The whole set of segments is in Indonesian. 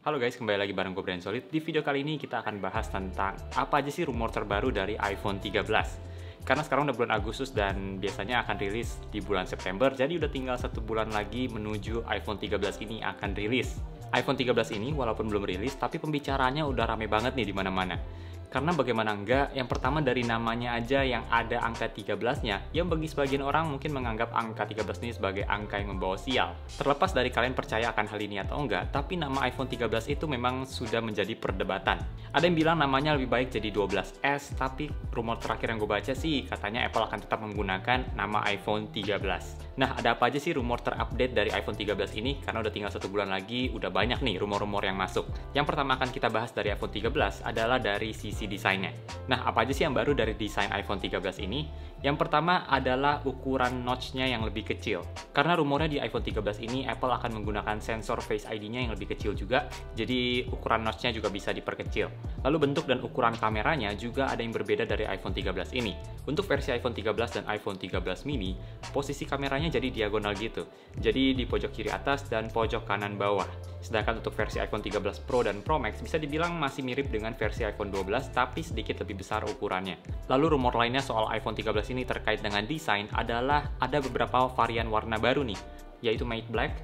Halo guys, kembali lagi bareng gue Brian Solid. Di video kali ini kita akan bahas tentang apa aja sih rumor terbaru dari iPhone 13. Karena sekarang udah bulan Agustus dan biasanya akan rilis di bulan September, jadi udah tinggal 1 bulan lagi menuju iPhone 13 ini akan rilis. iPhone 13 ini walaupun belum rilis, tapi pembicaranya udah rame banget nih di mana-mana. Karena bagaimana enggak, yang pertama dari namanya aja yang ada angka 13-nya, yang bagi sebagian orang mungkin menganggap angka 13 ini sebagai angka yang membawa sial. Terlepas dari kalian percaya akan hal ini atau enggak, tapi nama iPhone 13 itu memang sudah menjadi perdebatan. Ada yang bilang namanya lebih baik jadi 12S, tapi rumor terakhir yang gue baca sih, katanya Apple akan tetap menggunakan nama iPhone 13. Nah, ada apa aja sih rumor terupdate dari iPhone 13 ini? Karena udah tinggal 1 bulan lagi, udah banyak nih rumor-rumor yang masuk. Yang pertama akan kita bahas dari iPhone 13 adalah dari sisi desainnya. Nah, apa aja sih yang baru dari desain iPhone 13 ini? Yang pertama adalah ukuran notch-nya yang lebih kecil. Karena rumornya di iPhone 13 ini, Apple akan menggunakan sensor Face ID-nya yang lebih kecil juga, jadi ukuran notch-nya juga bisa diperkecil. Lalu bentuk dan ukuran kameranya juga ada yang berbeda dari iPhone 13 ini. Untuk versi iPhone 13 dan iPhone 13 mini, posisi kameranya jadi diagonal gitu. Jadi di pojok kiri atas dan pojok kanan bawah. Sedangkan untuk versi iPhone 13 Pro dan Pro Max bisa dibilang masih mirip dengan versi iPhone 12 tapi sedikit lebih besar ukurannya. Lalu rumor lainnya soal iPhone 13 ini terkait dengan desain adalah ada beberapa varian warna baru nih, yaitu Matte Black,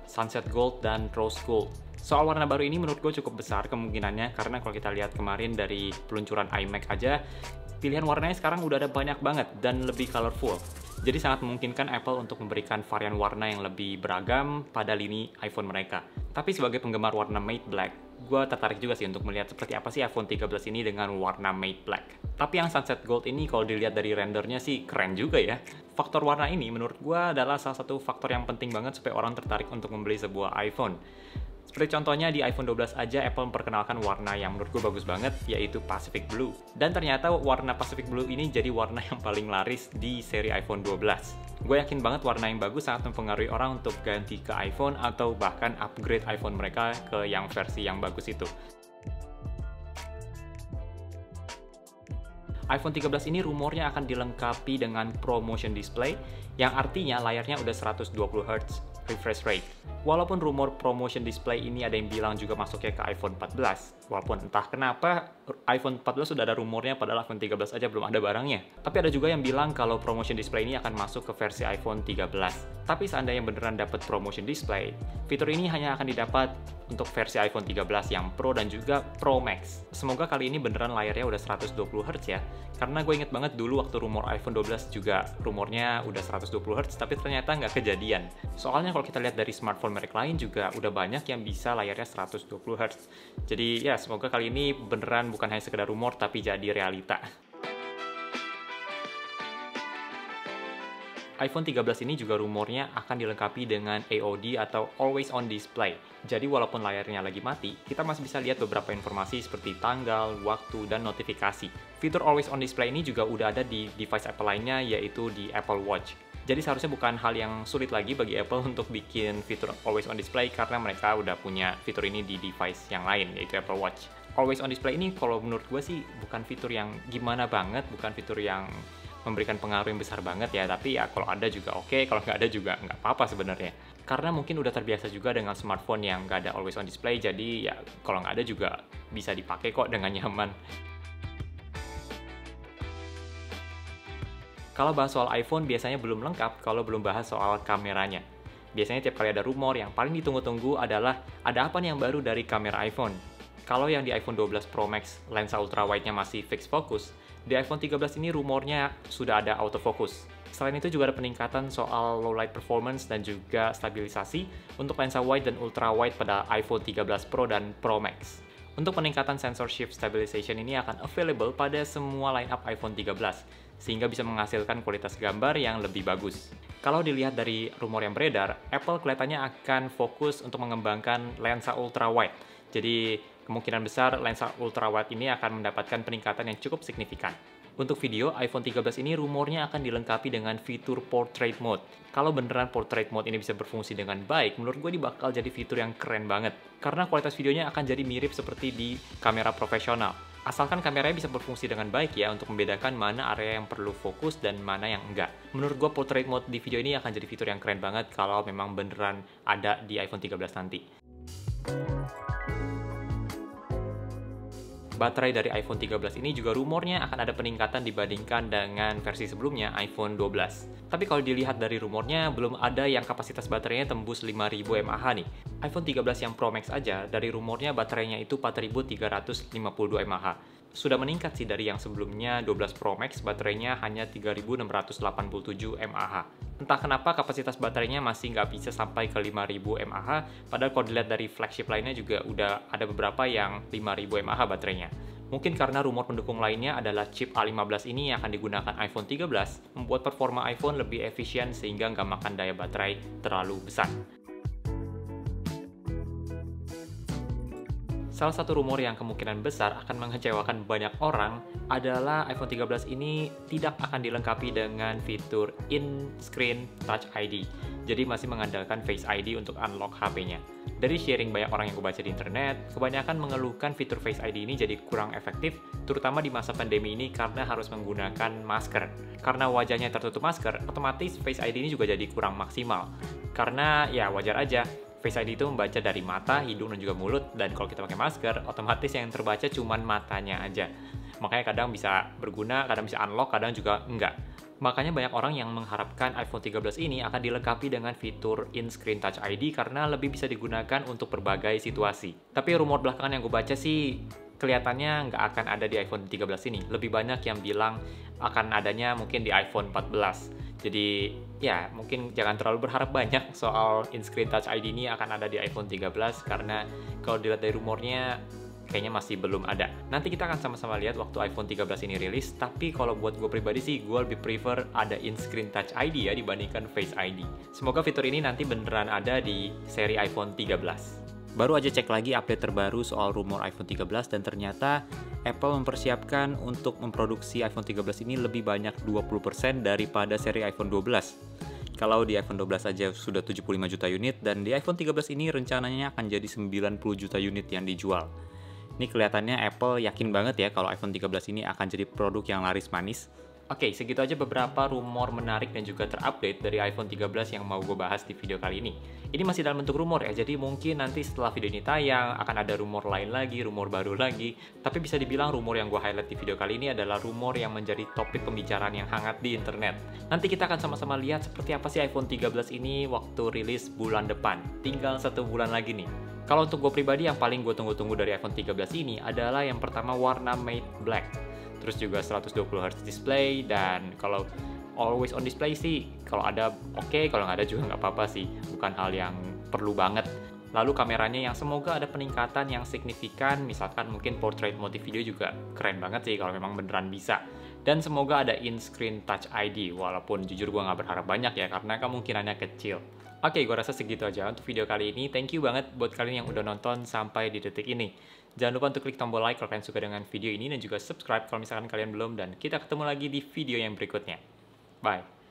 Sunset Gold, dan Rose Gold. Soal warna baru ini menurut gue cukup besar kemungkinannya karena kalau kita lihat kemarin dari peluncuran iMac aja, pilihan warnanya sekarang udah ada banyak banget dan lebih colorful. Jadi sangat memungkinkan Apple untuk memberikan varian warna yang lebih beragam pada lini iPhone mereka. Tapi sebagai penggemar warna Matte Black, gue tertarik juga sih untuk melihat seperti apa sih iPhone 13 ini dengan warna Matte Black. Tapi yang Sunset Gold ini kalau dilihat dari rendernya sih keren juga ya. Faktor warna ini menurut gue adalah salah satu faktor yang penting banget supaya orang tertarik untuk membeli sebuah iPhone. Seperti contohnya di iPhone 12 aja Apple memperkenalkan warna yang menurut gue bagus banget, yaitu Pacific Blue. Dan ternyata warna Pacific Blue ini jadi warna yang paling laris di seri iPhone 12. Gue yakin banget warna yang bagus sangat mempengaruhi orang untuk ganti ke iPhone atau bahkan upgrade iPhone mereka ke yang versi yang bagus itu. iPhone 13 ini rumornya akan dilengkapi dengan ProMotion Display, yang artinya layarnya udah 120Hz refresh rate. Walaupun rumor ProMotion Display ini ada yang bilang juga masuknya ke iPhone 14, walaupun entah kenapa iPhone 14 sudah ada rumornya padahal iPhone 13 aja belum ada barangnya. Tapi ada juga yang bilang kalau ProMotion Display ini akan masuk ke versi iPhone 13. Tapi seandainya beneran dapat ProMotion Display, fitur ini hanya akan didapat untuk versi iPhone 13 yang Pro dan juga Pro Max. Semoga kali ini beneran layarnya udah 120Hz ya. Karena gue inget banget dulu waktu rumor iPhone 12 juga rumornya udah 120Hz tapi ternyata nggak kejadian. Soalnya kalau kita lihat dari smartphone merek lain juga udah banyak yang bisa layarnya 120Hz. Jadi ya semoga kali ini beneran bukan hanya sekedar rumor tapi jadi realita. iPhone 13 ini juga rumornya akan dilengkapi dengan AOD atau Always On Display. Jadi walaupun layarnya lagi mati, kita masih bisa lihat beberapa informasi seperti tanggal, waktu, dan notifikasi. Fitur Always On Display ini juga udah ada di device Apple lainnya, yaitu di Apple Watch. Jadi seharusnya bukan hal yang sulit lagi bagi Apple untuk bikin fitur Always On Display karena mereka udah punya fitur ini di device yang lain, yaitu Apple Watch. Always On Display ini kalau menurut gue sih bukan fitur yang gimana banget, bukan fitur yang memberikan pengaruh yang besar banget ya, tapi ya kalau ada juga oke, kalau nggak ada juga nggak apa-apa sebenarnya. Karena mungkin udah terbiasa juga dengan smartphone yang nggak ada Always On Display, jadi ya kalau nggak ada juga bisa dipakai kok dengan nyaman. Kalau bahas soal iPhone biasanya belum lengkap kalau belum bahas soal kameranya. Biasanya tiap kali ada rumor yang paling ditunggu-tunggu adalah ada apa nih yang baru dari kamera iPhone. Kalau yang di iPhone 12 Pro Max lensa ultrawide-nya masih fixed focus, di iPhone 13 ini rumornya sudah ada autofocus. Selain itu juga ada peningkatan soal low light performance dan juga stabilisasi untuk lensa wide dan ultrawide pada iPhone 13 Pro dan Pro Max. Untuk peningkatan sensor shift stabilization ini akan available pada semua lineup iPhone 13, sehingga bisa menghasilkan kualitas gambar yang lebih bagus. Kalau dilihat dari rumor yang beredar, Apple kelihatannya akan fokus untuk mengembangkan lensa ultrawide. Jadi kemungkinan besar lensa ultrawide ini akan mendapatkan peningkatan yang cukup signifikan. Untuk video, iPhone 13 ini rumornya akan dilengkapi dengan fitur Portrait Mode. Kalau beneran Portrait Mode ini bisa berfungsi dengan baik, menurut gue ini bakal jadi fitur yang keren banget. Karena kualitas videonya akan jadi mirip seperti di kamera profesional. Asalkan kameranya bisa berfungsi dengan baik ya untuk membedakan mana area yang perlu fokus dan mana yang enggak. Menurut gue Portrait Mode di video ini akan jadi fitur yang keren banget kalau memang beneran ada di iPhone 13 nanti. Baterai dari iPhone 13 ini juga rumornya akan ada peningkatan dibandingkan dengan versi sebelumnya iPhone 12. Tapi kalau dilihat dari rumornya, belum ada yang kapasitas baterainya tembus 5000 mAh nih. iPhone 13 yang Pro Max aja, dari rumornya baterainya itu 4352 mAh. Sudah meningkat sih dari yang sebelumnya 12 Pro Max baterainya hanya 3687 mAh. Entah kenapa kapasitas baterainya masih nggak bisa sampai ke 5000 mAh, padahal kalau dilihat dari flagship lainnya juga udah ada beberapa yang 5000 mAh baterainya. Mungkin karena rumor pendukung lainnya adalah chip A15 ini yang akan digunakan iPhone 13, membuat performa iPhone lebih efisien sehingga nggak makan daya baterai terlalu besar. Salah satu rumor yang kemungkinan besar akan mengecewakan banyak orang adalah iPhone 13 ini tidak akan dilengkapi dengan fitur in-screen Touch ID. Jadi masih mengandalkan Face ID untuk unlock HP-nya. Dari sharing banyak orang yang gue baca di internet, kebanyakan mengeluhkan fitur Face ID ini jadi kurang efektif, terutama di masa pandemi ini karena harus menggunakan masker. Karena wajahnya tertutup masker, otomatis Face ID ini juga jadi kurang maksimal. Karena ya wajar aja, Face ID itu membaca dari mata, hidung, dan juga mulut, dan kalau kita pakai masker, otomatis yang terbaca cuma matanya aja. Makanya kadang bisa berguna, kadang bisa unlock, kadang juga enggak. Makanya banyak orang yang mengharapkan iPhone 13 ini akan dilengkapi dengan fitur in-screen Touch ID karena lebih bisa digunakan untuk berbagai situasi. Tapi rumor belakangan yang gue baca sih, kelihatannya nggak akan ada di iPhone 13 ini. Lebih banyak yang bilang akan adanya mungkin di iPhone 14. Jadi ya mungkin jangan terlalu berharap banyak soal in-screen Touch ID ini akan ada di iPhone 13 karena kalau dilihat dari rumornya kayaknya masih belum ada. Nanti kita akan sama-sama lihat waktu iPhone 13 ini rilis, tapi kalau buat gue pribadi sih gue lebih prefer ada in-screen Touch ID ya dibandingkan Face ID. Semoga fitur ini nanti beneran ada di seri iPhone 13. Baru aja cek lagi update terbaru soal rumor iPhone 13 dan ternyata Apple mempersiapkan untuk memproduksi iPhone 13 ini lebih banyak 20% daripada seri iPhone 12. Kalau di iPhone 12 aja sudah 75 juta unit dan di iPhone 13 ini rencananya akan jadi 90 juta unit yang dijual. Ini kelihatannya Apple yakin banget ya kalau iPhone 13 ini akan jadi produk yang laris manis. Oke, segitu aja beberapa rumor menarik dan juga terupdate dari iPhone 13 yang mau gue bahas di video kali ini. Ini masih dalam bentuk rumor ya, jadi mungkin nanti setelah video ini tayang akan ada rumor lain lagi, rumor baru lagi. Tapi bisa dibilang rumor yang gue highlight di video kali ini adalah rumor yang menjadi topik pembicaraan yang hangat di internet. Nanti kita akan sama-sama lihat seperti apa sih iPhone 13 ini waktu rilis bulan depan. Tinggal 1 bulan lagi nih. Kalau untuk gue pribadi yang paling gue tunggu-tunggu dari iPhone 13 ini adalah yang pertama warna matte black. Terus juga 120Hz display, dan kalau always on display sih kalau ada oke, kalau nggak ada juga nggak apa-apa sih, bukan hal yang perlu banget. Lalu kameranya yang semoga ada peningkatan yang signifikan, misalkan mungkin portrait mode video juga keren banget sih kalau memang beneran bisa. Dan semoga ada in-screen Touch ID, walaupun jujur gue nggak berharap banyak ya karena kemungkinannya kecil. Oke, gue rasa segitu aja untuk video kali ini. Thank you banget buat kalian yang udah nonton sampai di detik ini. Jangan lupa untuk klik tombol like kalau kalian suka dengan video ini dan juga subscribe kalau misalkan kalian belum, dan kita ketemu lagi di video yang berikutnya. Bye.